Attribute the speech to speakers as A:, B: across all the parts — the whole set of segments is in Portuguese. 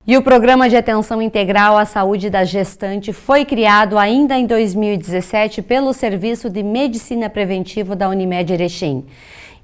A: E o Programa de Atenção Integral à Saúde da Gestante foi criado ainda em 2017 pelo Serviço de Medicina Preventiva da Unimed Erechim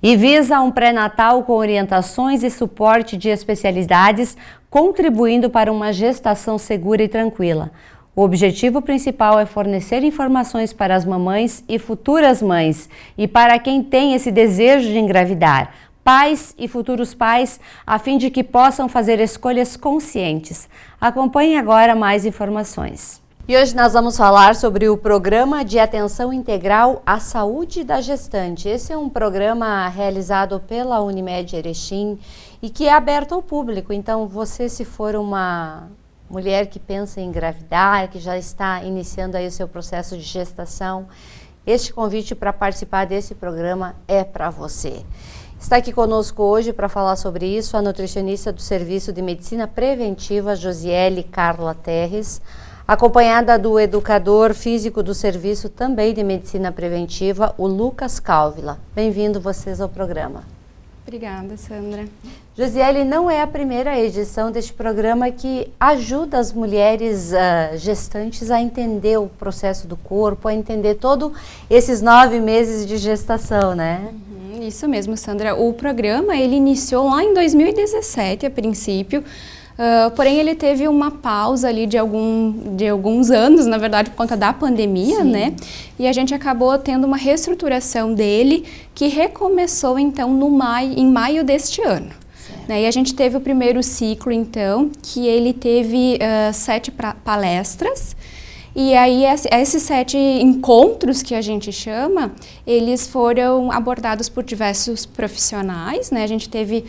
A: e visa um pré-natal com orientações e suporte de especialidades, contribuindo para uma gestação segura e tranquila. O objetivo principal é fornecer informações para as mamães e futuras mães e para quem tem esse desejo de engravidar, pais e futuros pais, a fim de que possam fazer escolhas conscientes. Acompanhe agora mais informações. E hoje nós vamos falar sobre o Programa de Atenção Integral à Saúde da Gestante. Esse é um programa realizado pela Unimed Erechim e que é aberto ao público. Então, você, se for uma mulher que pensa em engravidar, que já está iniciando aí o seu processo de gestação, este convite para participar desse programa é para você. Está aqui conosco hoje para falar sobre isso a nutricionista do Serviço de Medicina Preventiva, Josiele Carla Terres, acompanhada do educador físico do Serviço também de Medicina Preventiva, o Lucas Calvila. Bem-vindo vocês ao programa.
B: Obrigada, Sandra.
A: Josiele, não é a primeira edição deste programa que ajuda as mulheres gestantes a entender o processo do corpo, a entender todos esses 9 meses de gestação, né?
B: Isso mesmo, Sandra. O programa, ele iniciou lá em 2017, a princípio, porém ele teve uma pausa ali de alguns anos, na verdade, por conta da pandemia, sim, né? E a gente acabou tendo uma reestruturação dele, que recomeçou, então, em maio deste ano. Né? E a gente teve o primeiro ciclo, então, que ele teve 7 palestras. E aí, esses 7 encontros que a gente chama, eles foram abordados por diversos profissionais, né? A gente teve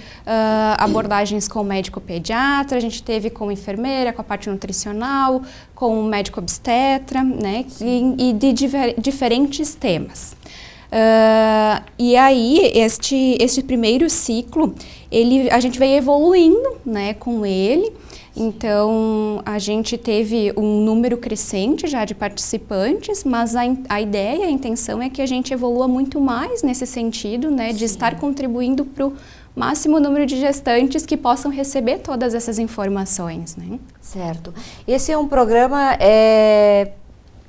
B: abordagens com o médico pediatra, a gente teve com enfermeira, com a parte nutricional, com o médico obstetra, né? E de diferentes temas. E aí, este primeiro ciclo, a gente veio evoluindo, né, com ele. Então, a gente teve um número crescente já de participantes, mas a ideia, a intenção é que a gente evolua muito mais nesse sentido, né, de estar contribuindo para o máximo número de gestantes que possam receber todas essas informações, né?
A: Certo. Esse é um programa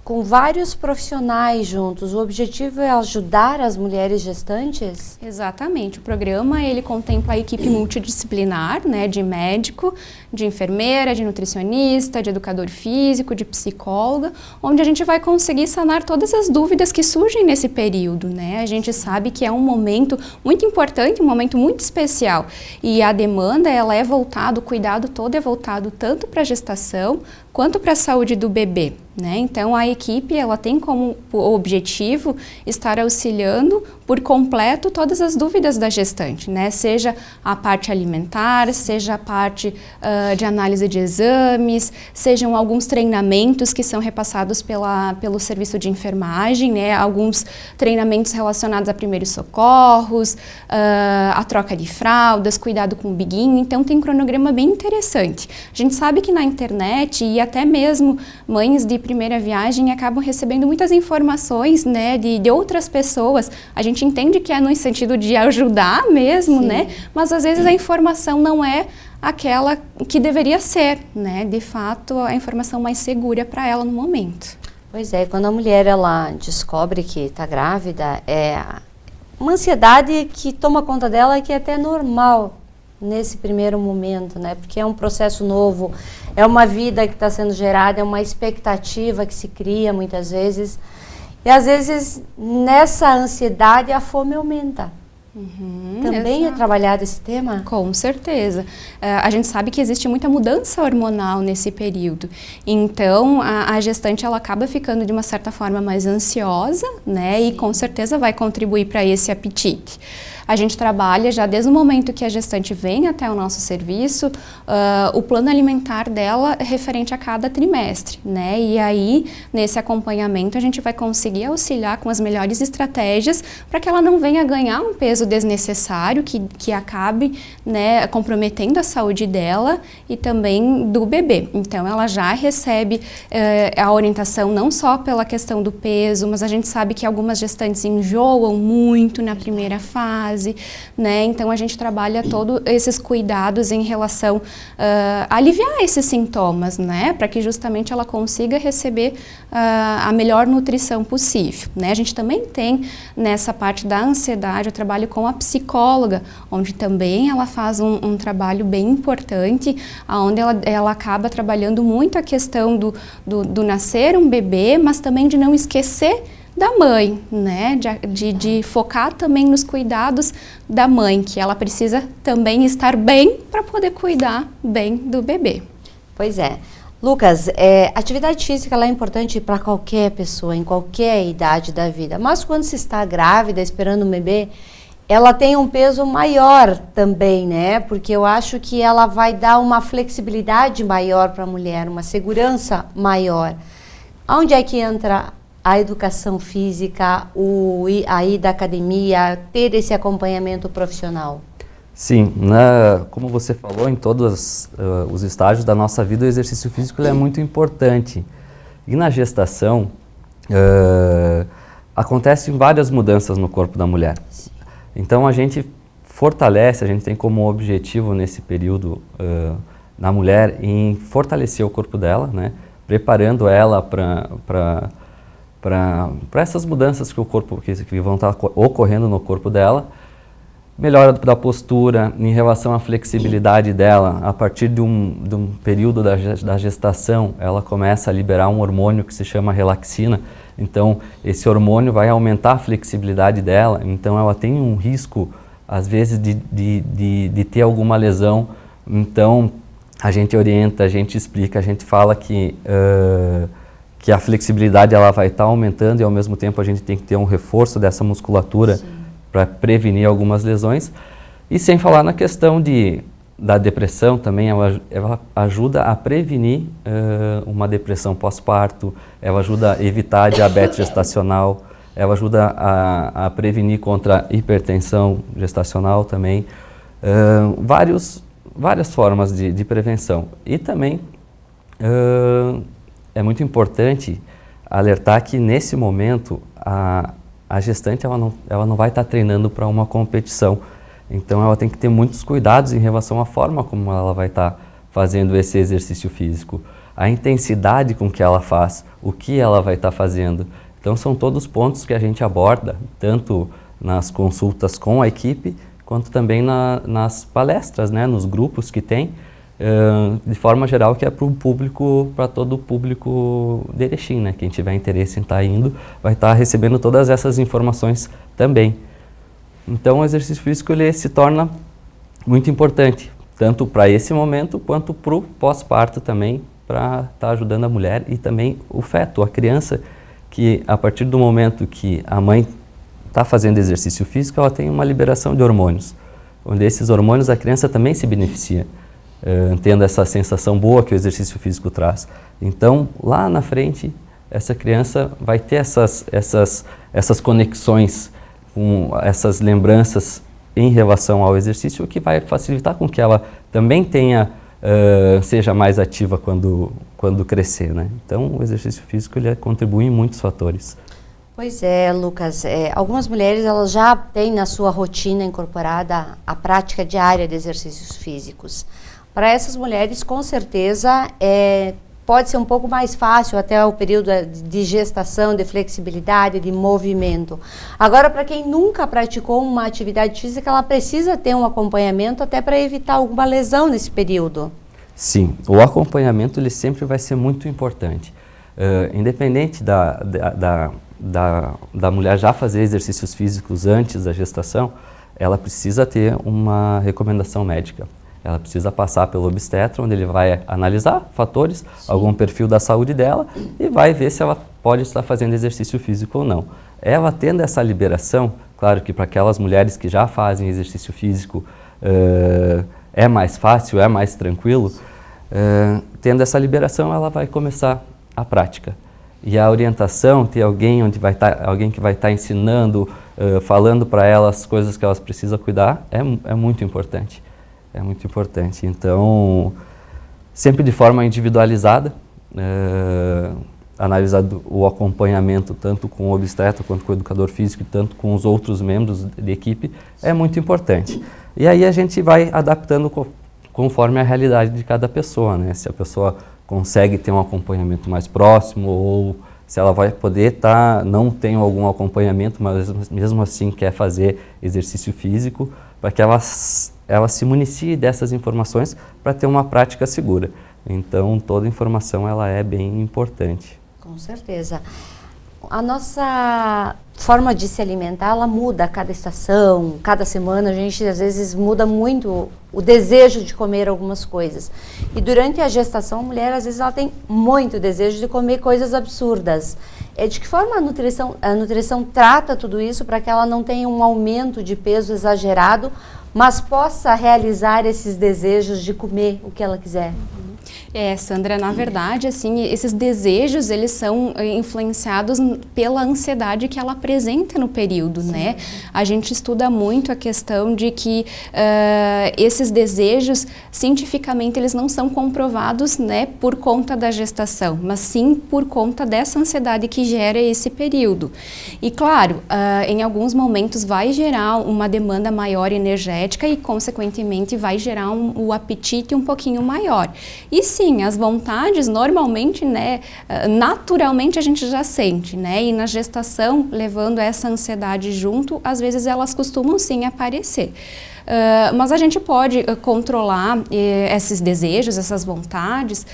A: com vários profissionais juntos. O objetivo é ajudar as mulheres gestantes?
B: Exatamente. O programa, ele contempla a equipe multidisciplinar, né, de médico, de enfermeira, de nutricionista, de educador físico, de psicóloga, onde a gente vai conseguir sanar todas as dúvidas que surgem nesse período, né? A gente sabe que é um momento muito importante, um momento muito especial. E a demanda, ela é voltada, o cuidado todo é voltado tanto para a gestação quanto para a saúde do bebê, né? Então, a equipe, ela tem como objetivo estar auxiliando por completo todas as dúvidas da gestante, né? Seja a parte alimentar, seja a parte de análise de exames, sejam alguns treinamentos que são repassados pelo serviço de enfermagem, né? Alguns treinamentos relacionados a primeiros socorros, a troca de fraldas, cuidado com o biguinho. Então, tem um cronograma bem interessante. A gente sabe que na internet e até mesmo mães de primeira viagem acabam recebendo muitas informações, né, de outras pessoas. A gente entende que é no sentido de ajudar mesmo, sim, né, mas às vezes a informação não é aquela que deveria ser, né, de fato a informação mais segura para ela no momento.
A: Pois é, quando a mulher ela descobre que está grávida, é uma ansiedade que toma conta dela, que é até normal nesse primeiro momento, né? Porque é um processo novo, é uma vida que está sendo gerada, é uma expectativa que se cria muitas vezes. E às vezes nessa ansiedade a fome aumenta. Também
B: exato.
A: É trabalhado esse tema?
B: Com certeza. A gente sabe que existe muita mudança hormonal nesse período. Então, a gestante ela acaba ficando de uma certa forma mais ansiosa, né? Sim. E com certeza vai contribuir para esse apetite. A gente trabalha já desde o momento que a gestante vem até o nosso serviço, o plano alimentar dela é referente a cada trimestre, né? E aí, nesse acompanhamento, a gente vai conseguir auxiliar com as melhores estratégias para que ela não venha ganhar um peso desnecessário, que acabe, né, comprometendo a saúde dela e também do bebê. Então, ela já recebe a orientação não só pela questão do peso, mas a gente sabe que algumas gestantes enjoam muito na primeira fase, fase, né? Então a gente trabalha todos esses cuidados em relação a aliviar esses sintomas, né? Para que justamente ela consiga receber a melhor nutrição possível, né? A gente também tem nessa parte da ansiedade, eu trabalho com a psicóloga, onde também ela faz um trabalho bem importante, onde ela acaba trabalhando muito a questão do nascer um bebê, mas também de não esquecer da mãe, né? De focar também nos cuidados da mãe, que ela precisa também estar bem para poder cuidar bem do bebê.
A: Pois é. Lucas, atividade física ela é importante para qualquer pessoa, em qualquer idade da vida, mas quando se está grávida, esperando um bebê, ela tem um peso maior também, né? Porque eu acho que ela vai dar uma flexibilidade maior para a mulher, uma segurança maior. Onde é que entra a educação física, a ida à academia, ter esse acompanhamento profissional?
C: Sim, como você falou, em todos os estágios da nossa vida, o exercício físico é muito importante. E na gestação, acontecem várias mudanças no corpo da mulher. Então a gente fortalece, a gente tem como objetivo nesse período na mulher em fortalecer o corpo dela, né? Preparando ela para essas mudanças que vão estar ocorrendo no corpo dela. Melhora da postura, em relação à flexibilidade dela, a partir de um período da gestação, ela começa a liberar um hormônio que se chama relaxina. Então, esse hormônio vai aumentar a flexibilidade dela, então ela tem um risco, às vezes, de ter alguma lesão. Então, a gente orienta, a gente explica, a gente fala que a flexibilidade ela vai estar aumentando e, ao mesmo tempo, a gente tem que ter um reforço dessa musculatura para prevenir algumas lesões. E sem falar na questão da depressão também, ela ajuda a prevenir uma depressão pós-parto, ela ajuda a evitar a diabetes gestacional, ela ajuda a prevenir contra a hipertensão gestacional também, várias formas de prevenção. E também é muito importante alertar que nesse momento a gestante ela não vai estar treinando para uma competição. Então ela tem que ter muitos cuidados em relação à forma como ela vai estar fazendo esse exercício físico, a intensidade com que ela faz, o que ela vai estar fazendo. Então são todos pontos que a gente aborda, tanto nas consultas com a equipe, quanto também nas palestras, né, nos grupos que tem, de forma geral, que é para todo o público de Erechim, né? Quem tiver interesse em estar indo, vai estar recebendo todas essas informações também. Então o exercício físico ele se torna muito importante, tanto para esse momento, quanto para o pós-parto também, para estar ajudando a mulher e também o feto, a criança, que a partir do momento que a mãe está fazendo exercício físico, ela tem uma liberação de hormônios, onde esses hormônios a criança também se beneficia, tendo essa sensação boa que o exercício físico traz. Então, lá na frente, essa criança vai ter essas conexões, com essas lembranças em relação ao exercício, o que vai facilitar com que ela também seja mais ativa quando crescer, né? Então, o exercício físico ele contribui em muitos fatores.
A: Pois é, Lucas. Algumas mulheres elas já têm na sua rotina incorporada a prática diária de exercícios físicos. Para essas mulheres, com certeza, pode ser um pouco mais fácil até o período de gestação, de flexibilidade, de movimento. Agora, para quem nunca praticou uma atividade física, ela precisa ter um acompanhamento até para evitar alguma lesão nesse período.
C: Sim, o acompanhamento ele sempre vai ser muito importante. Independente da mulher já fazer exercícios físicos antes da gestação, ela precisa ter uma recomendação médica. Ela precisa passar pelo obstetra, onde ele vai analisar fatores, algum perfil da saúde dela e vai ver se ela pode estar fazendo exercício físico ou não. Ela tendo essa liberação, claro que para aquelas mulheres que já fazem exercício físico é mais fácil, é mais tranquilo, tendo essa liberação ela vai começar a prática. E a orientação, ter alguém que vai estar ensinando, falando para elas as coisas que elas precisam cuidar, é muito importante. É muito importante. Então, sempre de forma individualizada, analisar o acompanhamento tanto com o obstetra quanto com o educador físico e tanto com os outros membros de equipe é muito importante. E aí a gente vai adaptando conforme a realidade de cada pessoa, né? Se a pessoa consegue ter um acompanhamento mais próximo ou se ela vai poder não tem algum acompanhamento, mas mesmo assim quer fazer exercício físico, para que ela se municie dessas informações para ter uma prática segura. Então, toda informação ela é bem importante.
A: Com certeza. A nossa forma de se alimentar, ela muda a cada estação, cada semana. A gente, às vezes, muda muito o desejo de comer algumas coisas. E durante a gestação, a mulher, às vezes, ela tem muito desejo de comer coisas absurdas. De que forma a nutrição trata tudo isso para que ela não tenha um aumento de peso exagerado, mas possa realizar esses desejos de comer o que ela quiser?
B: Sandra, na verdade, assim, esses desejos, eles são influenciados pela ansiedade que ela apresenta no período, sim, né? A gente estuda muito a questão de que esses desejos, cientificamente, eles não são comprovados, né, por conta da gestação, mas sim por conta dessa ansiedade que gera esse período. E, claro, em alguns momentos vai gerar uma demanda maior energética e, consequentemente, vai gerar o apetite um pouquinho maior. E sim, as vontades normalmente, né, naturalmente a gente já sente, né, e na gestação, levando essa ansiedade junto, às vezes elas costumam sim aparecer. Mas a gente pode controlar esses desejos, essas vontades,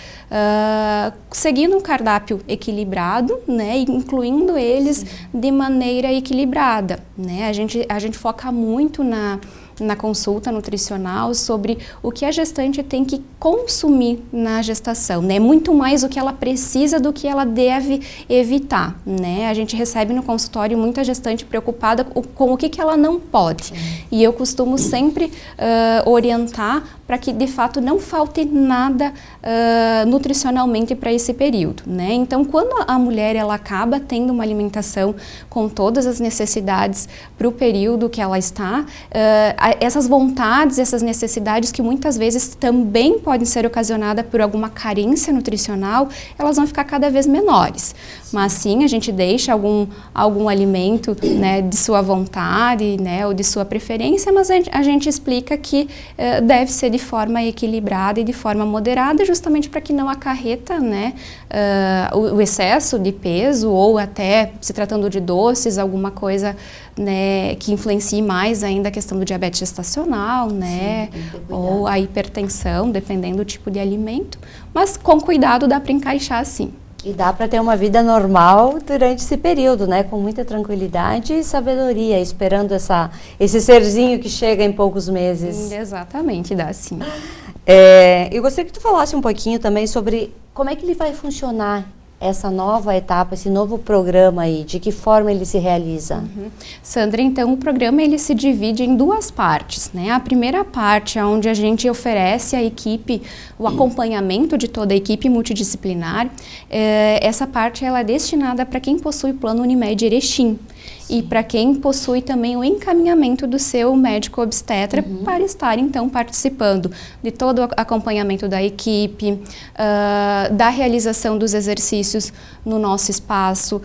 B: seguindo um cardápio equilibrado, né, incluindo eles, sim, de maneira equilibrada, né? A gente foca muito na consulta nutricional sobre o que a gestante tem que consumir na gestação, né? Muito mais o que ela precisa do que ela deve evitar, né? A gente recebe no consultório muita gestante preocupada com o que ela não pode. Sim. E eu costumo sempre orientar para que de fato não falte nada nutricionalmente para esse período, né? Então, quando a mulher ela acaba tendo uma alimentação com todas as necessidades para o período que ela está, essas vontades, essas necessidades que muitas vezes também podem ser ocasionadas por alguma carência nutricional, elas vão ficar cada vez menores. Mas sim, a gente deixa algum alimento, né, de sua vontade, né, ou de sua preferência, mas a gente explica que deve ser de forma equilibrada e de forma moderada, justamente para que não acarreta, né, o excesso de peso ou até, se tratando de doces, alguma coisa, né, que influencie mais ainda a questão do diabetes gestacional, né, sim, ou a hipertensão, dependendo do tipo de alimento, mas com cuidado dá para encaixar sim.
A: E dá para ter uma vida normal durante esse período, né, com muita tranquilidade e sabedoria, esperando esse serzinho que chega em poucos meses.
B: Exatamente, dá sim.
A: Eu gostaria que tu falasse um pouquinho também sobre como é que ele vai funcionar essa nova etapa, esse novo programa aí, de que forma ele se realiza?
B: Uhum. Sandra, então o programa ele se divide em duas partes, né? A primeira parte é onde a gente oferece à equipe o acompanhamento de toda a equipe multidisciplinar. Essa parte ela é destinada para quem possui plano Unimed Erechim. E para quem possui também o encaminhamento do seu médico obstetra, uhum, para estar então participando de todo o acompanhamento da equipe, da realização dos exercícios no nosso espaço,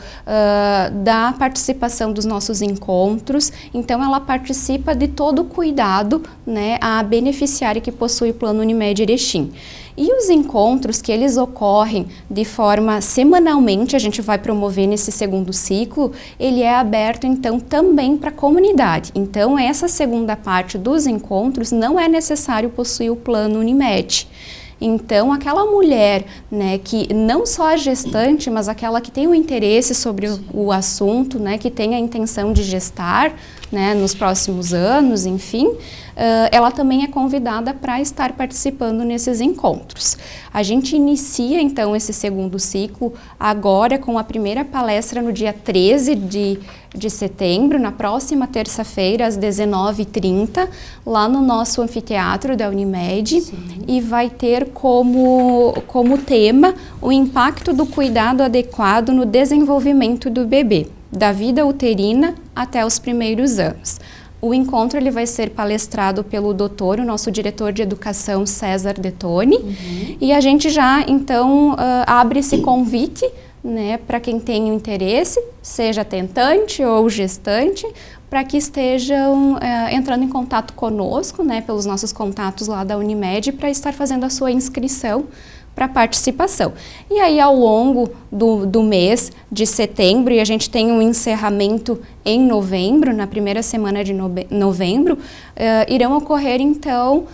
B: da participação dos nossos encontros. Então ela participa de todo o cuidado, né, a beneficiária que possui o plano Unimed Erechim. E os encontros que eles ocorrem de forma semanalmente, a gente vai promover nesse segundo ciclo, ele é aberto então também para a comunidade. Então essa segunda parte dos encontros não é necessário possuir o plano Unimed. Então, aquela mulher, né, que não só a gestante, mas aquela que tem o interesse sobre o assunto, né, que tem a intenção de gestar, né, nos próximos anos, enfim, ela também é convidada para estar participando nesses encontros. A gente inicia, então, esse segundo ciclo agora com a primeira palestra no dia 13 de setembro, na próxima terça-feira, às 19h30, lá no nosso anfiteatro da Unimed. Sim. E vai ter como tema o impacto do cuidado adequado no desenvolvimento do bebê, da vida uterina até os primeiros anos. O encontro ele vai ser palestrado pelo doutor, o nosso diretor de educação, César Detoni, uhum, e a gente já, então, abre esse convite, né, para quem tem o interesse, seja tentante ou gestante, para que estejam entrando em contato conosco, né, pelos nossos contatos lá da Unimed, para estar fazendo a sua inscrição para participação. E aí, ao longo do mês de setembro, e a gente tem um encerramento em novembro, na primeira semana de novembro, irão ocorrer, então,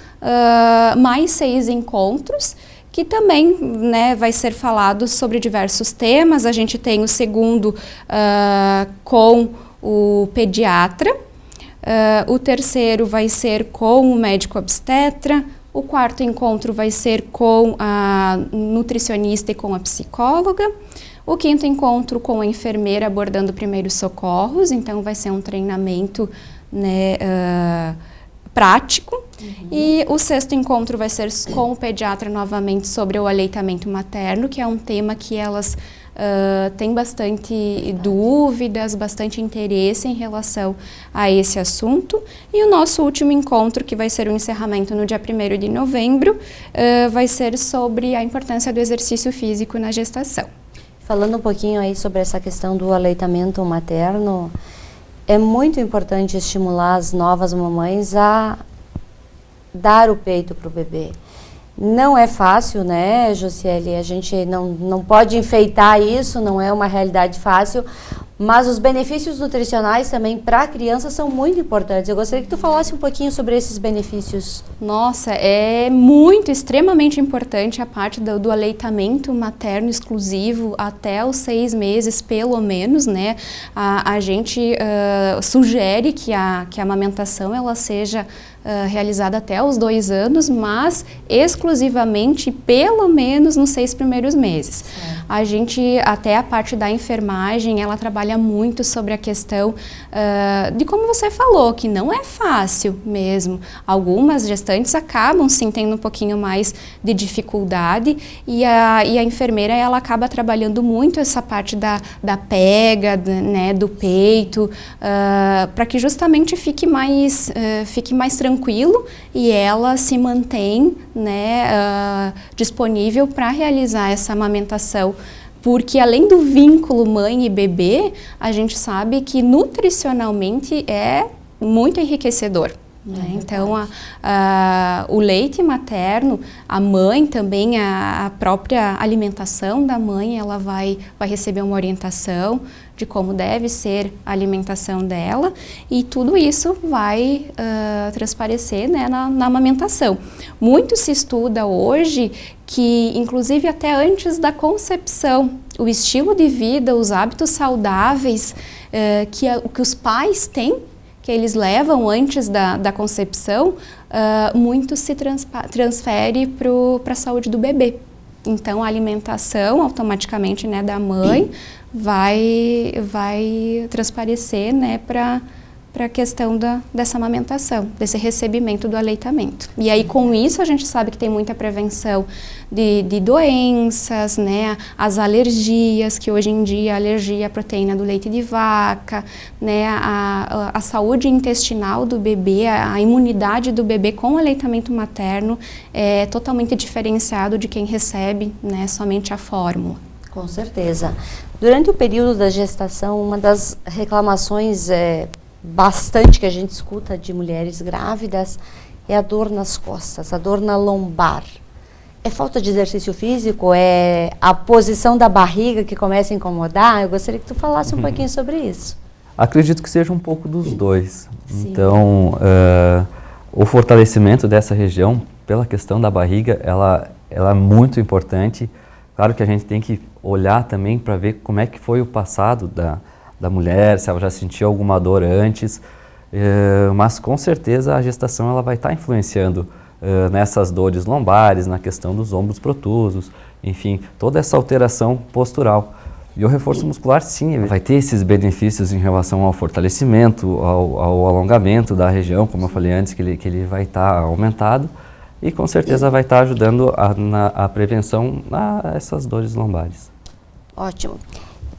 B: mais 6 encontros, que também, né, vai ser falado sobre diversos temas. A gente tem o segundo com o pediatra, o terceiro vai ser com o médico obstetra, o quarto encontro vai ser com a nutricionista e com a psicóloga. O quinto encontro com a enfermeira abordando primeiros socorros, então vai ser um treinamento, né, prático. E o sexto encontro vai ser com o pediatra novamente sobre o aleitamento materno, que é um tema que elas têm bastante dúvidas, bastante interesse em relação a esse assunto. E o nosso último encontro, que vai ser o encerramento no dia 1º de novembro, vai ser sobre a importância do exercício físico na gestação.
A: Falando um pouquinho aí sobre essa questão do aleitamento materno, é muito importante estimular as novas mamães a dar o peito para o bebê. Não é fácil, né, Josiele? A gente não pode enfeitar isso, não é uma realidade fácil, mas os benefícios nutricionais também para a criança são muito importantes. Eu gostaria que tu falasse um pouquinho sobre esses benefícios.
B: Nossa, é muito, extremamente importante a parte do aleitamento materno exclusivo até os 6 meses, pelo menos, né? A gente sugere que a amamentação ela seja realizada até os 2 anos, mas exclusivamente pelo menos nos 6 primeiros meses. A gente, até a parte da enfermagem, ela trabalha muito sobre a questão de como você falou, que não é fácil mesmo. Algumas gestantes acabam sim tendo um pouquinho mais de dificuldade e a enfermeira ela acaba trabalhando muito essa parte da pega, né, do peito, para que justamente fique mais tranquilo e ela se mantém, né, disponível para realizar essa amamentação. Porque além do vínculo mãe e bebê, a gente sabe que nutricionalmente é muito enriquecedor. Né? Então, o leite materno, a mãe também, a própria alimentação da mãe, ela vai receber uma orientação de como deve ser a alimentação dela e tudo isso vai transparecer, né, na amamentação. Muito se estuda hoje que, inclusive até antes da concepção, o estilo de vida, os hábitos saudáveis que os pais têm, que eles levam antes da concepção, muito se transfere para a saúde do bebê. Então, a alimentação, automaticamente, né, da mãe vai transparecer, né, para a questão dessa amamentação, desse recebimento do aleitamento. E aí, com isso, a gente sabe que tem muita prevenção de doenças, né, as alergias, que hoje em dia a alergia à proteína do leite de vaca, né, a saúde intestinal do bebê, a imunidade do bebê com o aleitamento materno é totalmente diferenciado de quem recebe, né, somente a fórmula.
A: Com certeza. Durante o período da gestação, uma das reclamações bastante que a gente escuta de mulheres grávidas é a dor nas costas, a dor na lombar. É falta de exercício físico? É a posição da barriga que começa a incomodar? Eu gostaria que tu falasse um pouquinho sobre isso.
C: Acredito que seja um pouco dos dois.
A: Sim.
C: Então, o fortalecimento dessa região, pela questão da barriga, ela é muito importante. Claro que a gente tem que olhar também para ver como é que foi o passado da mulher, se ela já sentiu alguma dor antes, mas com certeza a gestação ela vai estar influenciando nessas dores lombares, na questão dos ombros protusos, enfim, toda essa alteração postural. E o reforço muscular, sim, ele vai ter esses benefícios em relação ao fortalecimento, ao alongamento da região, como eu falei antes, que ele vai estar aumentado. E com certeza vai estar ajudando a prevenção a essas dores lombares.
A: Ótimo.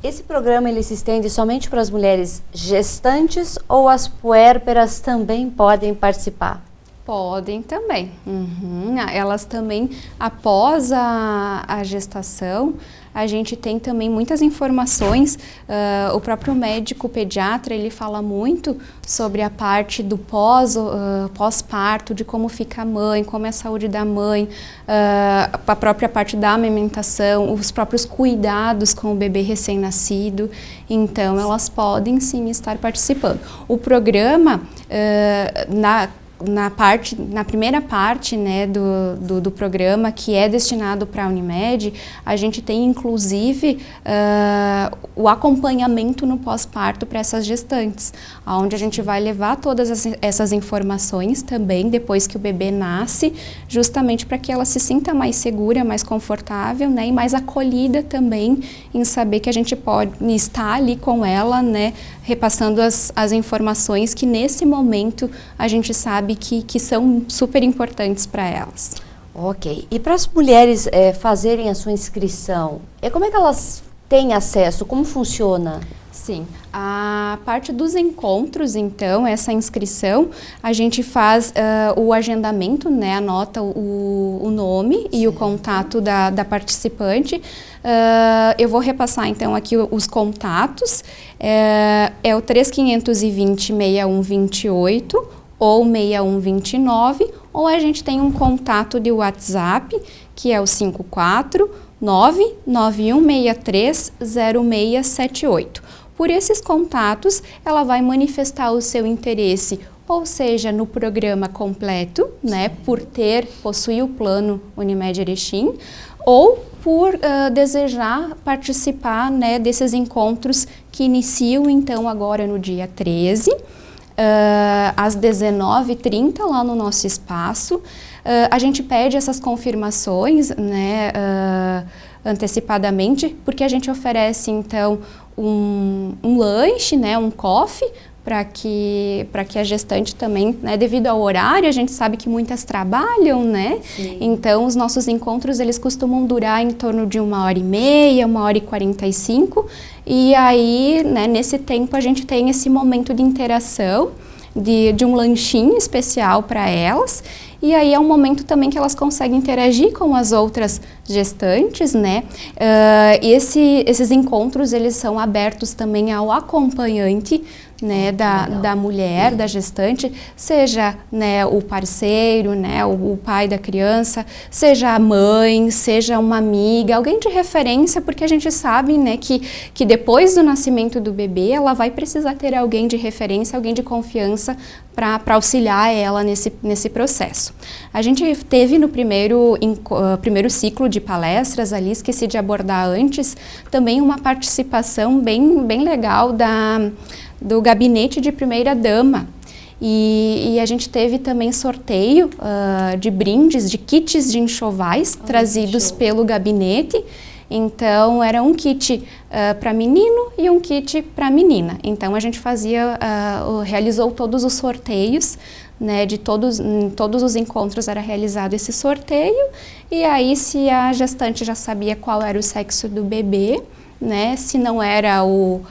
A: Esse programa ele se estende somente para as mulheres gestantes ou as puérperas também podem participar?
B: Podem também. Elas também, após a gestação, a gente tem também muitas informações. O próprio médico pediatra, ele fala muito sobre a parte do pós-parto, de como fica a mãe, como é a saúde da mãe, a própria parte da amamentação, os próprios cuidados com o bebê recém-nascido. Então, elas podem sim estar participando. O programa, na primeira parte, né, do programa, que é destinado para a Unimed, a gente tem inclusive o acompanhamento no pós-parto para essas gestantes, onde a gente vai levar todas essas informações também depois que o bebê nasce, justamente para que ela se sinta mais segura, mais confortável, né, e mais acolhida também em saber que a gente pode estar ali com ela, né, repassando as informações que nesse momento a gente sabe que são super importantes para elas.
A: Ok. E para as mulheres fazerem a sua inscrição, como é que elas têm acesso? Como funciona?
B: Sim, a parte dos encontros, então, essa inscrição, a gente faz o agendamento, né, anota o nome e o contato da participante. Eu vou repassar, então, aqui os contatos. É o 3520-6128 ou 6129, ou a gente tem um contato de WhatsApp, que é o 549-9163-0678. Por esses contatos, ela vai manifestar o seu interesse, ou seja, no programa completo, né, por possuir o plano Unimed Erechim, ou por desejar participar, né, desses encontros que iniciam, então, agora no dia 13, às 19h30, lá no nosso espaço. A gente pede essas confirmações, né, antecipadamente, porque a gente oferece, então, um lanche, né, um coffee, para que a gestante também, né, devido ao horário, a gente sabe que muitas trabalham, né? Sim. Então, os nossos encontros, eles costumam durar em torno de 1h30, 1h45, e aí, né, nesse tempo, a gente tem esse momento de interação, de um lanchinho especial para elas, e aí é um momento também que elas conseguem interagir com as outras gestantes, né? Esses encontros, eles são abertos também ao acompanhante, né, da mulher, da gestante, seja, né, o parceiro, né, o pai da criança, seja a mãe, seja uma amiga, alguém de referência, porque a gente sabe, né, que depois do nascimento do bebê, ela vai precisar ter alguém de referência, alguém de confiança para auxiliar ela nesse processo. A gente teve no primeiro ciclo de palestras ali, esqueci de abordar antes, também uma participação bem legal do gabinete de primeira-dama. E a gente teve também sorteio de brindes, de kits de enxovais trazidos pelo gabinete. Então, era um kit para menino e um kit para menina. Então, a gente realizou todos os sorteios, né, em todos os encontros era realizado esse sorteio. E aí, se a gestante já sabia qual era o sexo do bebê, né, se não era o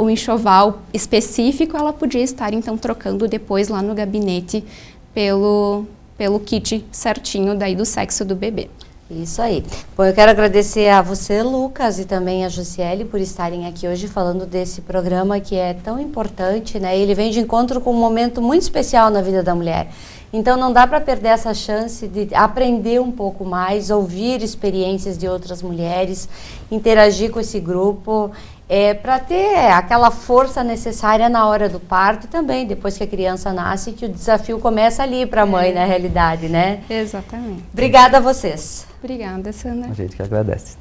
B: enxoval específico, ela podia estar então trocando depois lá no gabinete pelo kit certinho daí do sexo do bebê.
A: Isso aí. Bom, eu quero agradecer a você, Lucas, e também a Jussiele por estarem aqui hoje falando desse programa que é tão importante, né? Ele vem de encontro com um momento muito especial na vida da mulher. Então não dá para perder essa chance de aprender um pouco mais, ouvir experiências de outras mulheres, interagir com esse grupo, para ter aquela força necessária na hora do parto e também depois que a criança nasce, que o desafio começa ali para a mãe, na realidade, né?
B: Exatamente.
A: Obrigada a vocês.
B: Obrigada, Sandra.
C: A gente que agradece.